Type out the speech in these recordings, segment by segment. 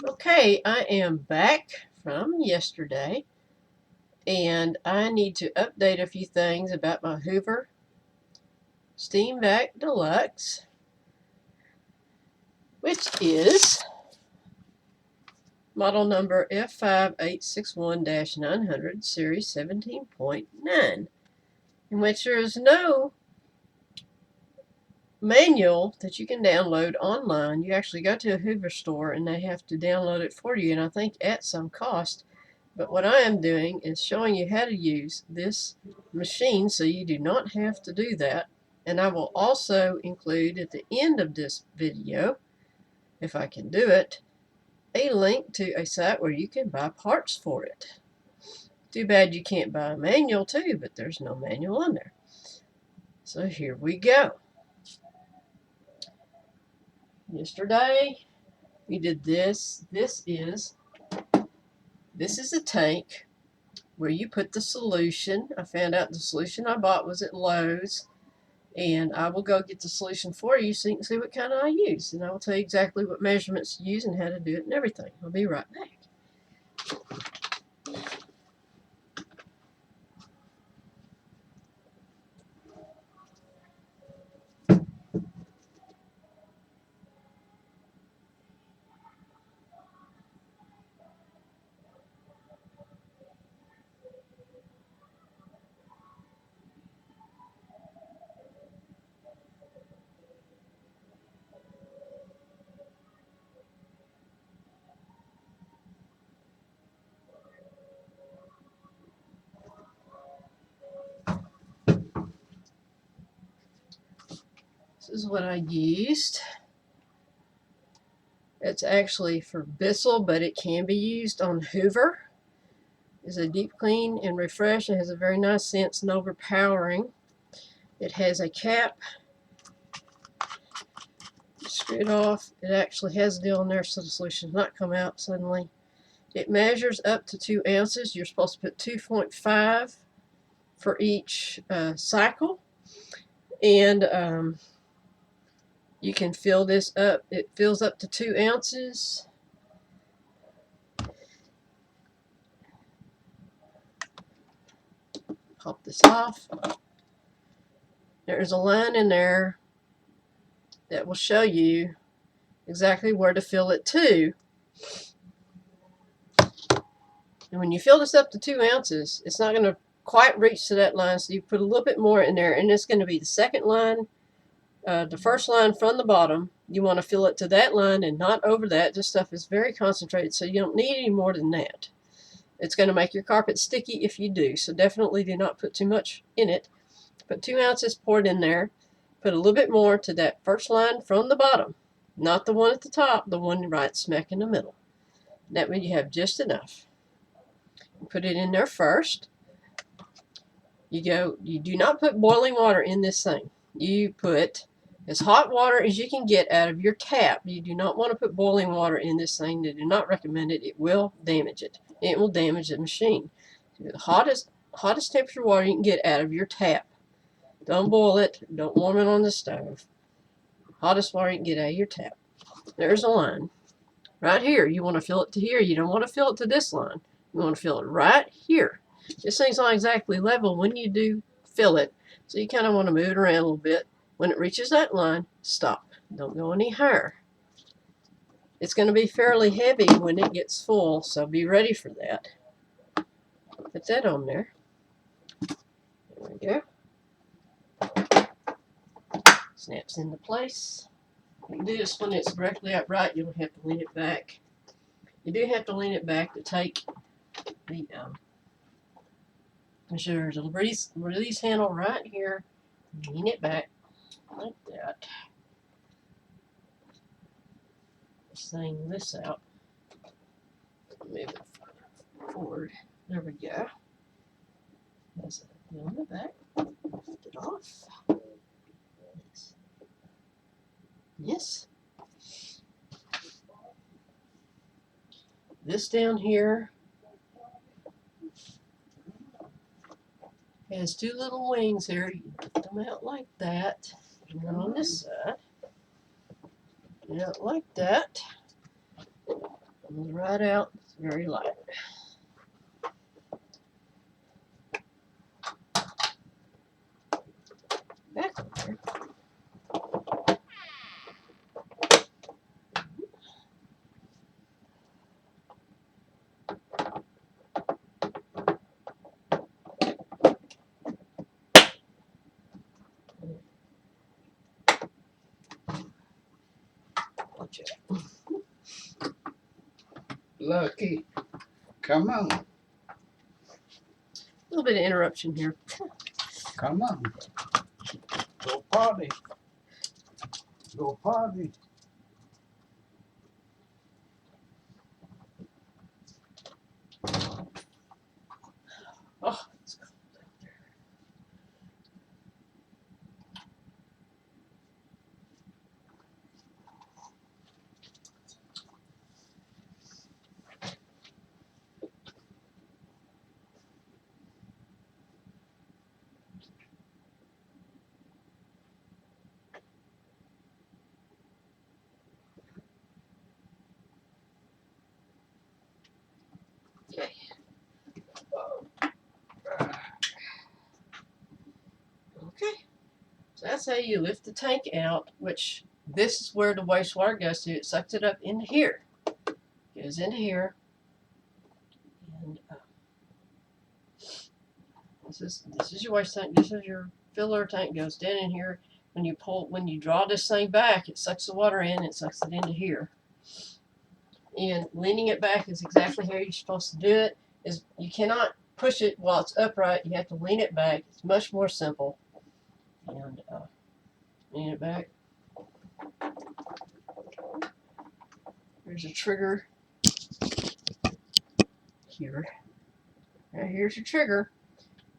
Okay, I am back from yesterday, and I need to update a few things about my Hoover Steamvac Deluxe, which is model number F5861-900, series 17.9, in which there is no manual that you can download online. You actually go to a Hoover store and they have to download it for you, and I think at some cost. But what I am doing is showing you how to use this machine so you do not have to do that. And I will also include at the end of this video, if I can do it, a link to a site where you can buy parts for it. Too bad you can't buy a manual too, but there's no manual on there. So here we go. Yesterday we did this. This is a tank where you put the solution. I found out the solution I bought was at Lowe's, and I will go get the solution for you so you can see what kind I use, and I will tell you exactly what measurements to use and how to do it and everything. I'll be right back. This is what I used. It's actually for Bissell, but it can be used on Hoover. It's a deep clean and refresh. It has a very nice scent. It's not overpowering. It has a cap. Screw it off. It actually has a deal in there so the solution does not come out suddenly. It measures up to 2 ounces. You're supposed to put 2.5 for each cycle, and you can fill this up. It fills up to 2 ounces. Pop this off. There's a line in there that will show you exactly where to fill it to. And when you fill this up to 2 ounces, it's not going to quite reach to that line, so you put a little bit more in there, and it's going to be the second line, the first line from the bottom. You want to fill it to that line and not over that. This stuff is very concentrated, so you don't need any more than that. It's going to make your carpet sticky if you do, so definitely do not put too much in it. Put 2 ounces poured in there. Put a little bit more to that first line from the bottom, not the one at the top, the one right smack in the middle. That way you have just enough. Put it in there first. You do not put boiling water in this thing. You put as hot water as you can get out of your tap. You do not want to put boiling water in this thing. They do not recommend it. It will damage it. It will damage the machine. The hottest temperature water you can get out of your tap. Don't boil it. Don't warm it on the stove. Hottest water you can get out of your tap. There's a line. Right here. You want to fill it to here. You don't want to fill it to this line. You want to fill it right here. This thing's not exactly level when you do fill it, so you kind of want to move it around a little bit. When it reaches that line, stop. Don't go any higher. It's going to be fairly heavy when it gets full, so be ready for that. Put that on there. There we go. Snaps into place. You can do this when it's directly upright. You don't have to lean it back. You do have to lean it back to take the there's a release handle right here. Lean it back like that. This thing lifts out. Move it forward. There we go. There's a nail in the back. Lift it off. Yes. This down here has 2 little wings here. You put them out like that. And then on this side, out like that. Comes right out. It's very light. Back up there. Watch it. Lucky. Come on. A little bit of interruption here. Come on. Go potty. Go potty. Oh, it's cold out there. Okay. Okay. So that's how you lift the tank out, which this is where the wastewater goes to. It sucks it up into here. Goes into here. And this is your waste tank. This is your filler tank. Goes down in here. When you draw this thing back, it sucks the water in. It sucks it into here. And leaning it back is exactly how you're supposed to do it. Is you cannot push it while it's upright. You have to lean it back. It's much more simple. And lean it back. There's a trigger here. Now here's your trigger.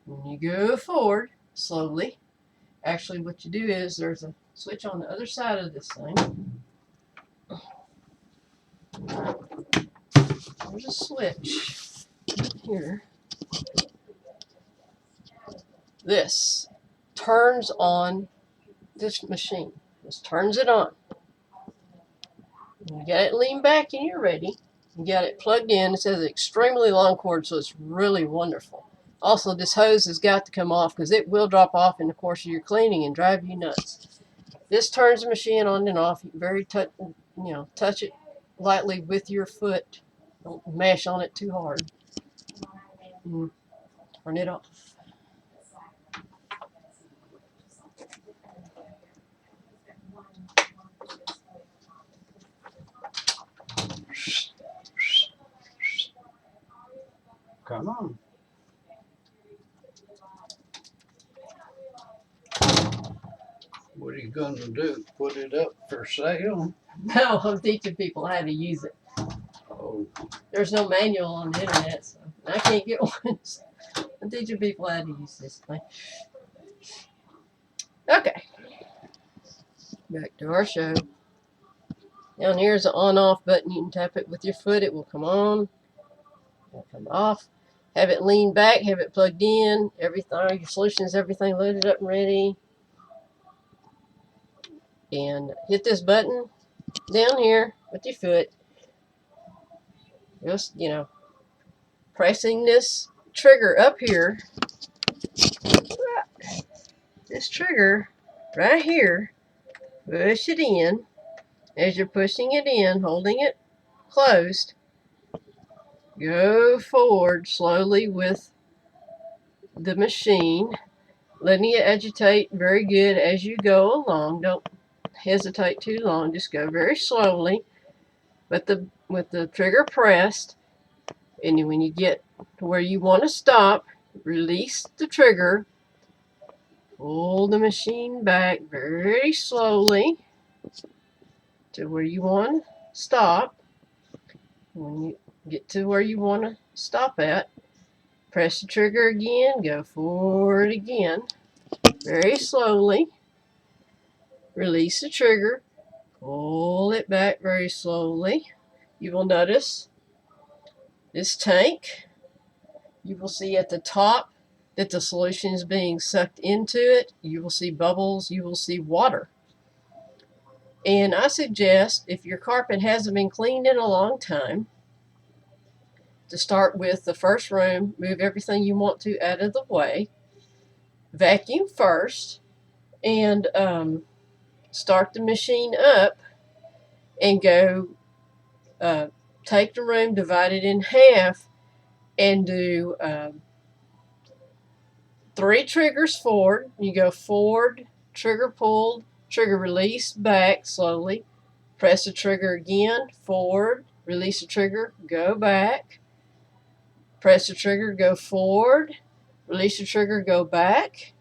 When you go forward slowly, actually what you do is there's a switch on the other side of this thing. There's a switch here. This turns on this machine. This turns it on. You got it leaned back and you're ready. You got it plugged in. It says an extremely long cord, so it's really wonderful. Also, this hose has got to come off because it will drop off in the course of your cleaning and drive you nuts. This turns the machine on and off. You can touch it lightly with your foot. Don't mash on it too hard. Turn it off. Come on. What are you going to do? Put it up for sale? No, I'm teaching people how to use it. Oh. There's no manual on the internet, so I can't get one. So I'm teaching people how to use this thing. Okay. Back to our show. Down here is the on-off button. You can tap it with your foot. It will come on. It'll come off. Have it leaned back. Have it plugged in. Everything. Your solution is everything loaded up and ready. And hit this button down here with your foot. Just, pressing this trigger up here. This trigger right here. Push it in. As you're pushing it in, holding it closed, go forward slowly with the machine, letting it agitate very good as you go along. Don't hesitate too long. Just go very slowly with the trigger pressed. And when you get to where you want to stop, release the trigger. Pull the machine back very slowly to where you want to stop. When you get to where you want to stop at, press the trigger again, go forward again, very slowly. Release the trigger, pull it back very slowly. You will notice this tank, you will see at the top that the solution is being sucked into it. You will see bubbles, you will see water. And I suggest, if your carpet hasn't been cleaned in a long time, to start with the first room, move everything you want to out of the way, vacuum first, and start the machine up and go take the room, divide it in half, and do 3 triggers forward. You go forward, trigger pulled, trigger release, back slowly, press the trigger again, forward, release the trigger, go back, press the trigger, go forward, release the trigger, go back,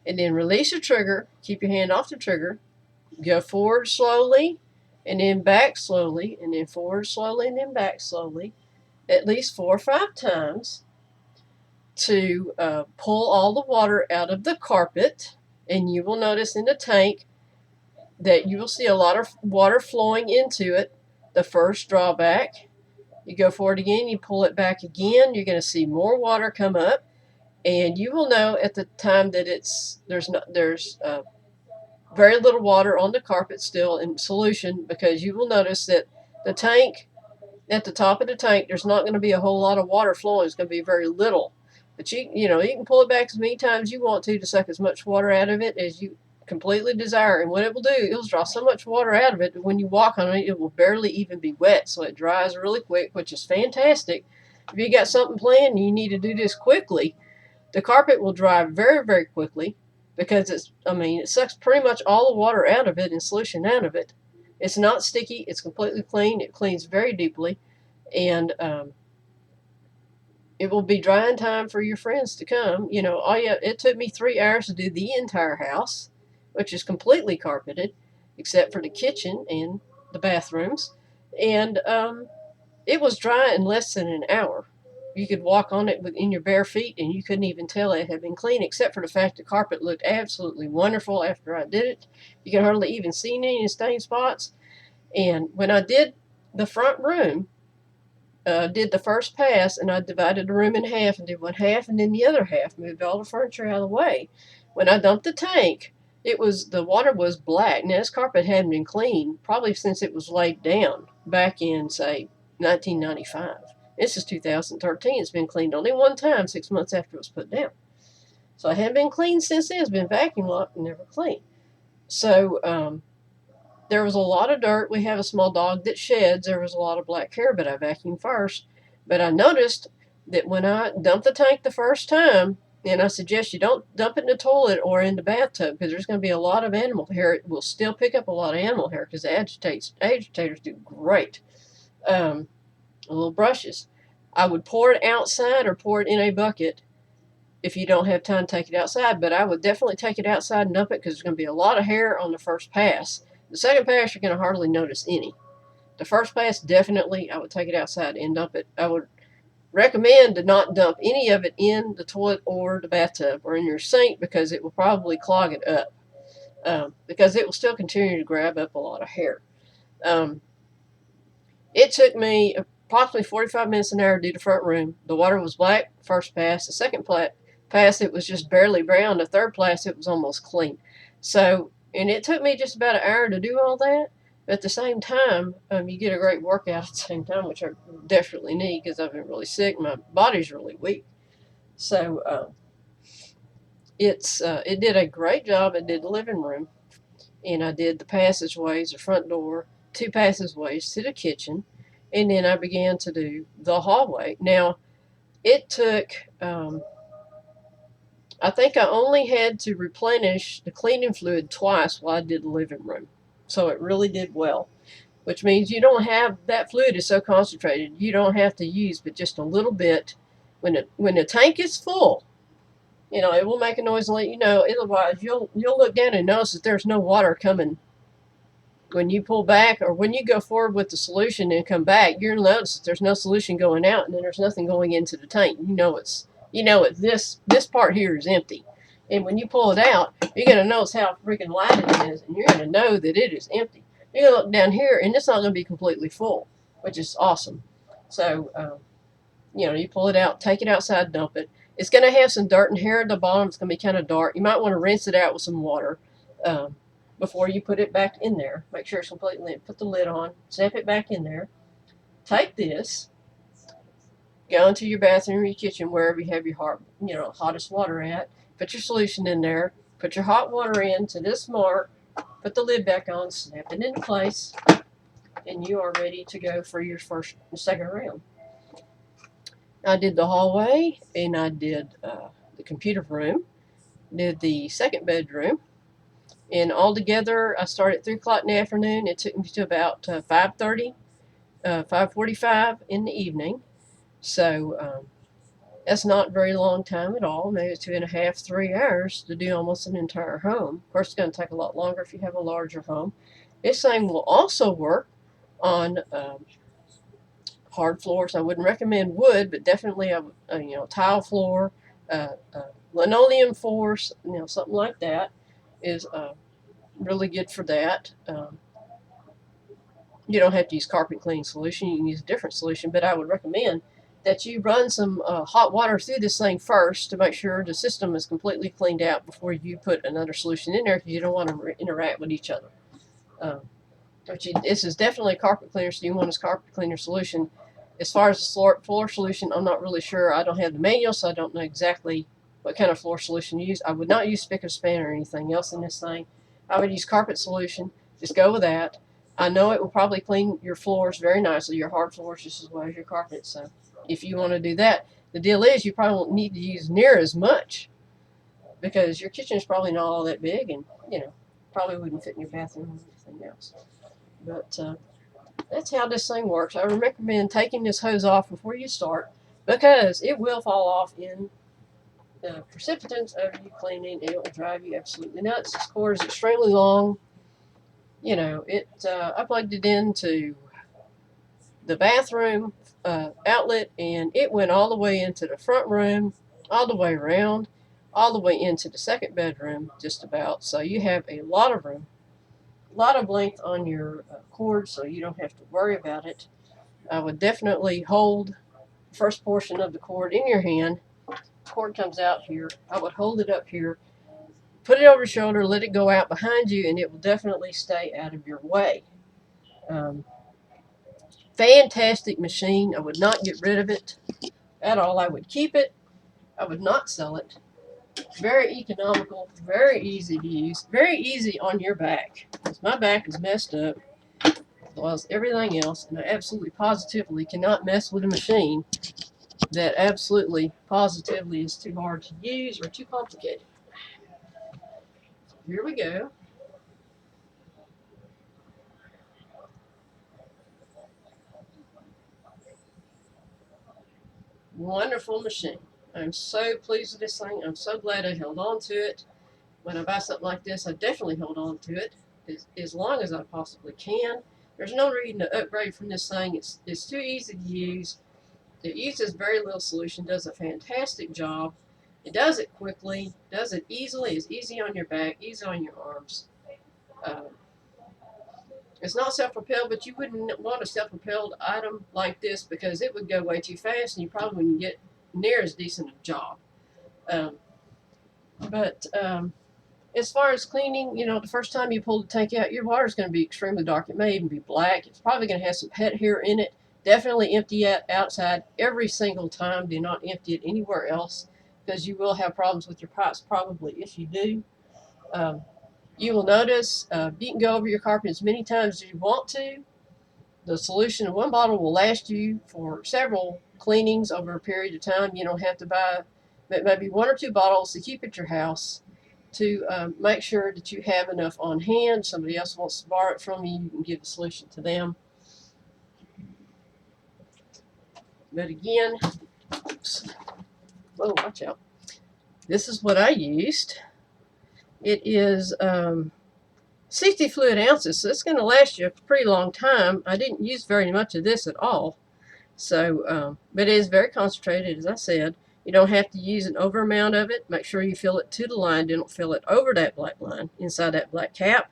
and then release the trigger, keep your hand off the trigger, go forward slowly, and then back slowly, and then forward slowly, and then back slowly, at least 4 or 5 times to pull all the water out of the carpet. And you will notice in the tank that you will see a lot of water flowing into it. The first drawback, you go forward again, you pull it back again, you're going to see more water come up, and you will know at the time that there's very little water on the carpet still in solution, because you will notice that the tank, at the top of the tank, there's not going to be a whole lot of water flowing. It's going to be very little. But you can pull it back as many times as you want to suck as much water out of it as you completely desire. And what it will do, it will draw so much water out of it that when you walk on it, it will barely even be wet. So it dries really quick, which is fantastic. If you got something planned and you need to do this quickly, the carpet will dry very, very quickly, because it sucks pretty much all the water out of it and solution out of it. It's not sticky. It's completely clean. It cleans very deeply, and it will be dry in time for your friends to come. It took me 3 hours to do the entire house, which is completely carpeted, except for the kitchen and the bathrooms, and it was dry in less than an hour. You could walk on it in your bare feet, and you couldn't even tell it had been clean, except for the fact the carpet looked absolutely wonderful after I did it. You could hardly even see any stain spots. And when I did the front room, did the first pass, and I divided the room in half and did one half and then the other half, moved all the furniture out of the way. When I dumped the tank, the water was black. Now, this carpet hadn't been cleaned probably since it was laid down back in, say, 1995. This is 2013. It's been cleaned only one time, 6 months after it was put down. So it hadn't been cleaned since then. It's been vacuum locked and never cleaned. So there was a lot of dirt. We have a small dog that sheds. There was a lot of black hair, but I vacuumed first. But I noticed that when I dumped the tank the first time, and I suggest you don't dump it in the toilet or in the bathtub, because there's going to be a lot of animal hair. It will still pick up a lot of animal hair because the agitators do great. Little brushes. I would pour it outside or pour it in a bucket if you don't have time to take it outside, but I would definitely take it outside and dump it, because there's going to be a lot of hair on the first pass. The second pass, you're going to hardly notice any. The first pass, definitely, I would take it outside and dump it. I would recommend to not dump any of it in the toilet or the bathtub or in your sink, because it will probably clog it up, because it will still continue to grab up a lot of hair. It took me approximately 45 minutes an hour to do the front room. The water was black first pass. The second pass, it was just barely brown. The third pass, it was almost clean. So, and it took me just about an hour to do all that. But at the same time, you get a great workout at the same time, which I desperately need because I've been really sick. My body's really weak. So it did a great job. It did the living room, and I did the passageways, the front door, 2 passageways to the kitchen, and then I began to do the hallway. Now, it took, I think I only had to replenish the cleaning fluid twice while I did the living room. So it really did well, which means you don't have, that fluid is so concentrated, you don't have to use but just a little bit. When the tank is full, it will make a noise and let you know. Otherwise, you'll look down and notice that there's no water coming. When you pull back, or when you go forward with the solution and come back, you'll notice that there's no solution going out, and then there's nothing going into the tank. This part here is empty. And when you pull it out, you're going to notice how freaking light it is, and you're going to know that it is empty. You're going to look down here, and it's not going to be completely full, which is awesome. So, you pull it out, take it outside, dump it. It's going to have some dirt and hair at the bottom. It's going to be kind of dark. You might want to rinse it out with some water before you put it back in there. Make sure it's completely limp. Put the lid on, snap it back in there. Take this, go into your bathroom or your kitchen, wherever you have your hottest water at. Put your solution in there. Put your hot water in to this mark. Put the lid back on. Snap it into place, and you are ready to go for your first and second round. I did the hallway, and I did the computer room. Did the second bedroom. And altogether, I started at 3 o'clock in the afternoon. It took me to about 5:30, 5:45 in the evening. So that's not a very long time at all. Maybe 2.5, 3 hours to do almost an entire home. Of course, it's going to take a lot longer if you have a larger home. This thing will also work on hard floors. I wouldn't recommend wood, but definitely a tile floor, linoleum floors, something like that is really good for that. You don't have to use carpet cleaning solution. You can use a different solution, but I would recommend that you run some hot water through this thing first to make sure the system is completely cleaned out before you put another solution in there, because you don't want to interact with each other. This is definitely a carpet cleaner, so you want this carpet cleaner solution. As far as the floor solution, I'm not really sure. I don't have the manual, so I don't know exactly what kind of floor solution you use. I would not use spick or span or anything else in this thing. I would use carpet solution. Just go with that. I know it will probably clean your floors very nicely, your hard floors just as well as your carpet. So if you want to do that, the deal is you probably won't need to use near as much, because your kitchen is probably not all that big, and probably wouldn't fit in your bathroom or anything else. But that's how this thing works. I recommend taking this hose off before you start, because it will fall off in the precipitance of you cleaning, and it will drive you absolutely nuts. This cord is extremely long. I plugged it into the bathroom outlet, and it went all the way into the front room, all the way around, all the way into the second bedroom, just about. So you have a lot of room, a lot of length on your cord, so you don't have to worry about it. I would definitely hold the first portion of the cord in your hand. The cord comes out here. I would hold it up here, put it over your shoulder, let it go out behind you, and it will definitely stay out of your way. Fantastic machine. I would not get rid of it at all. I would keep it. I would not sell it. Very economical, very easy to use, very easy on your back, because my back is messed up as well as everything else, and I absolutely positively cannot mess with a machine that absolutely positively is too hard to use or too complicated. Here we go. Wonderful machine. I'm so pleased with this thing. I'm so glad I held on to it. When I buy something like this, I definitely hold on to it as long as I possibly can. There's no reason to upgrade from this thing. It's too easy to use. It uses very little solution, does a fantastic job. It does it quickly, does it easily. It's easy on your back, easy on your arms. It's not self-propelled, but you wouldn't want a self-propelled item like this, because it would go way too fast and you probably wouldn't get near as decent a job. As far as cleaning, the first time you pull the tank out, your water is going to be extremely dark. It may even be black. It's probably going to have some pet hair in it. Definitely empty it outside every single time. Do not empty it anywhere else, because you will have problems with your pipes probably if you do. You will notice you can go over your carpet as many times as you want to. The solution in one bottle will last you for several cleanings over a period of time. You don't have to buy maybe 1 or 2 bottles to keep at your house to make sure that you have enough on hand. Somebody else wants to borrow it from you, you can give the solution to them. But again, oops. Whoa, watch out. This is what I used. It is 60 fluid ounces, so it's going to last you a pretty long time. I didn't use very much of this at all. So, but it is very concentrated, as I said. You don't have to use an over amount of it. Make sure you fill it to the line. Don't fill it over that black line, inside that black cap.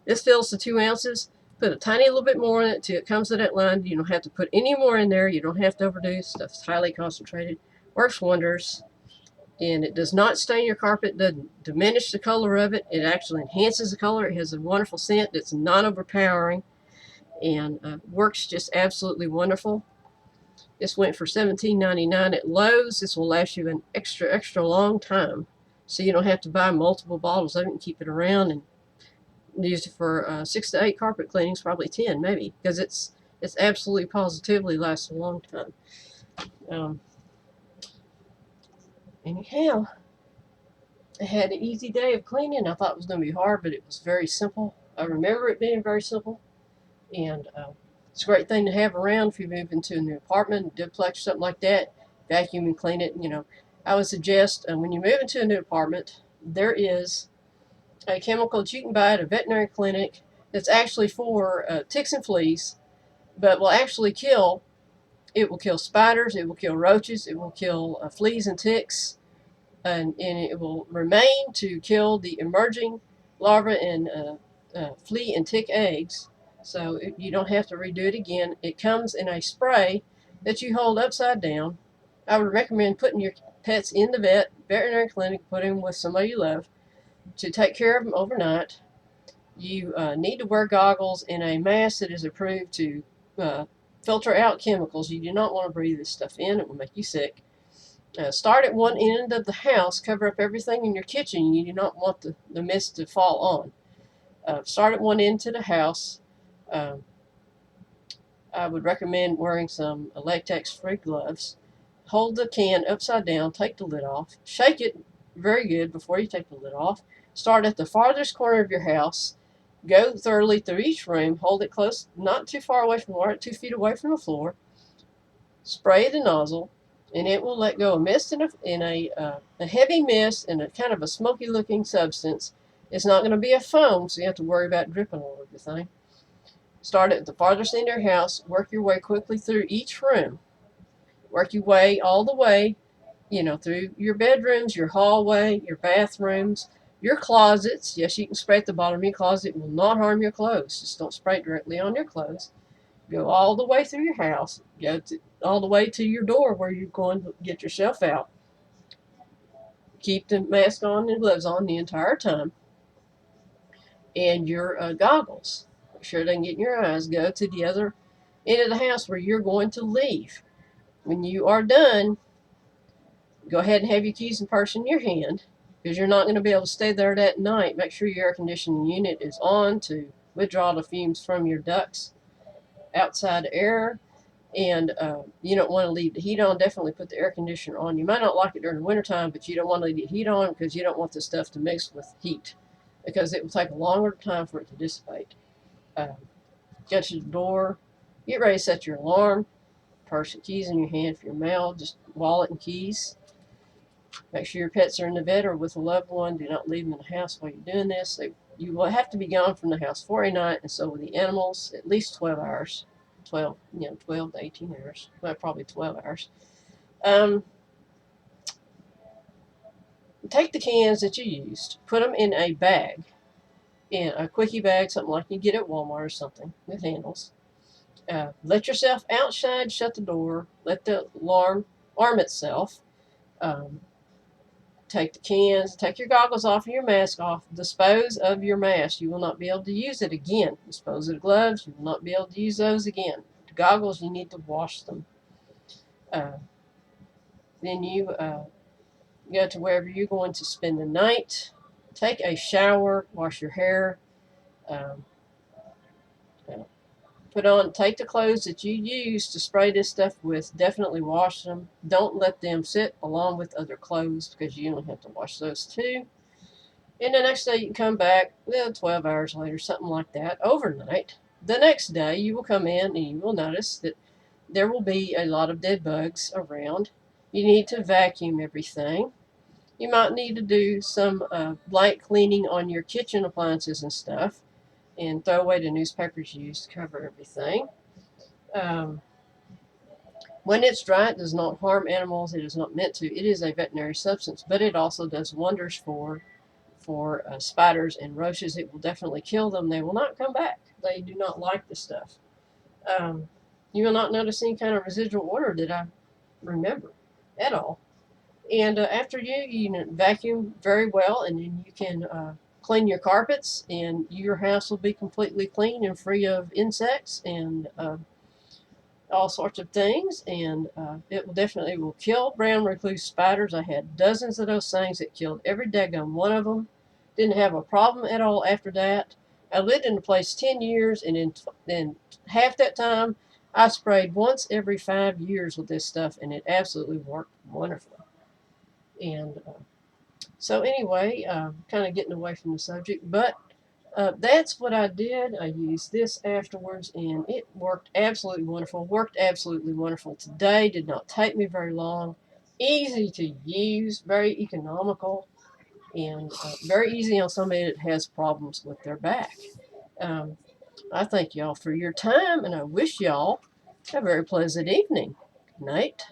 This fills to 2 ounces. Put a tiny little bit more in it till it comes to that line. You don't have to put any more in there. You don't have to overdo. Stuff's highly concentrated. Works wonders. And it does not stain your carpet, doesn't diminish the color of it. It actually enhances the color. It has a wonderful scent that's not overpowering, and works just absolutely wonderful. This went for $17.99 at Lowe's. This will last you an extra long time. So you don't have to buy multiple bottles of it and keep it around and use it for 6 to 8 carpet cleanings, probably 10 maybe, because it's absolutely positively lasts a long time. Anyhow, I had an easy day of cleaning. I thought it was going to be hard, but it was very simple. I remember it being very simple, and it's a great thing to have around if you move into a new apartment, duplex, something like that. Vacuum and clean it. I would suggest when you move into a new apartment, there is a chemical that you can buy at a veterinary clinic that's actually for ticks and fleas, but will actually kill. It will kill spiders. It will kill roaches. It will kill fleas and ticks. And it will remain to kill the emerging larvae and flea and tick eggs. So you don't have to redo it again. It comes in a spray that you hold upside down. I would recommend putting your pets in the veterinary clinic, put them with somebody you love, to take care of them overnight. You need to wear goggles and a mask that is approved to filter out chemicals. You do not want to breathe this stuff in. It will make you sick. Start at one end of the house, cover up everything in your kitchen. You do not want the mist to fall on. Start at one end to the house. I would recommend wearing some latex-free gloves. Hold the can upside down, take the lid off, shake it very good before you take the lid off. Start at the farthest corner of your house. Go thoroughly through each room. Hold it close, not too far away from the water, 2 feet away from the floor. Spray the nozzle, and it will let go of mist in a heavy mist and a kind of a smoky looking substance. It's not going to be a foam, so you have to worry about dripping all over the thing. Start at the farthest end of your house, work your way quickly through each room. Work your way all the way, through your bedrooms, your hallway, your bathrooms, your closets. Yes, you can spray at the bottom of your closet. It will not harm your clothes. Just don't spray directly on your clothes. Go all the way through your house. Go all the way to your door where you're going to get yourself out. Keep the mask on and gloves on the entire time. And your goggles. Make sure they can get in your eyes. Go to the other end of the house where you're going to leave. When you are done, go ahead and have your keys and purse in your hand, because you're not going to be able to stay there that night. Make sure your air conditioning unit is on to withdraw the fumes from your ducts, outside air, and you don't want to leave the heat on. Definitely put the air conditioner on. You might not like it during the wintertime, but you don't want to leave the heat on because you don't want the stuff to mix with heat, because it will take a longer time for it to dissipate. Get to the door, get ready to set your alarm, purse and keys in your hand for your mail, just wallet and keys. Make sure your pets are in the vet or with a loved one. Do not leave them in the house while you're doing this. You will have to be gone from the house for a night, and so with the animals, at least 12 hours. 12 to 18 hours. Well, probably 12 hours. Take the cans that you used, put them in a bag, in a quickie bag, something like you get at Walmart or something with handles. Let yourself outside, shut the door, let the alarm arm itself. Take the cans, take your goggles off and your mask off. Dispose of your mask. You will not be able to use it again. Dispose of the gloves. You will not be able to use those again. The goggles, you need to wash them. Then you go to wherever you're going to spend the night. Take a shower, wash your hair. Take the clothes that you use to spray this stuff with. Definitely wash them. Don't let them sit along with other clothes, because you don't have to wash those too. And the next day you can come back, 12 hours later, something like that, overnight. The next day you will come in and you will notice that there will be a lot of dead bugs around. You need to vacuum everything. You might need to do some light cleaning on your kitchen appliances and stuff, and throw away the newspapers you used to cover everything. When it's dry, it does not harm animals. It is not meant to. It is a veterinary substance, but it also does wonders for spiders and roaches. It will definitely kill them. They will not come back. They do not like the stuff. You will not notice any kind of residual odor that I remember at all. And after you vacuum very well, and then you can clean your carpets, and your house will be completely clean and free of insects and all sorts of things, and it will definitely will kill brown recluse spiders. I had dozens of those things. It killed every daggone one of them. Didn't have a problem at all after that. I lived in the place 10 years, and in half that time, I sprayed once every 5 years with this stuff, and it absolutely worked wonderfully. And so anyway, kind of getting away from the subject, but that's what I did. I used this afterwards, and it worked absolutely wonderful. Worked absolutely wonderful today. Did not take me very long. Easy to use, very economical, and very easy on somebody that has problems with their back. Um, I thank y'all for your time, and I wish y'all a very pleasant evening. Good night.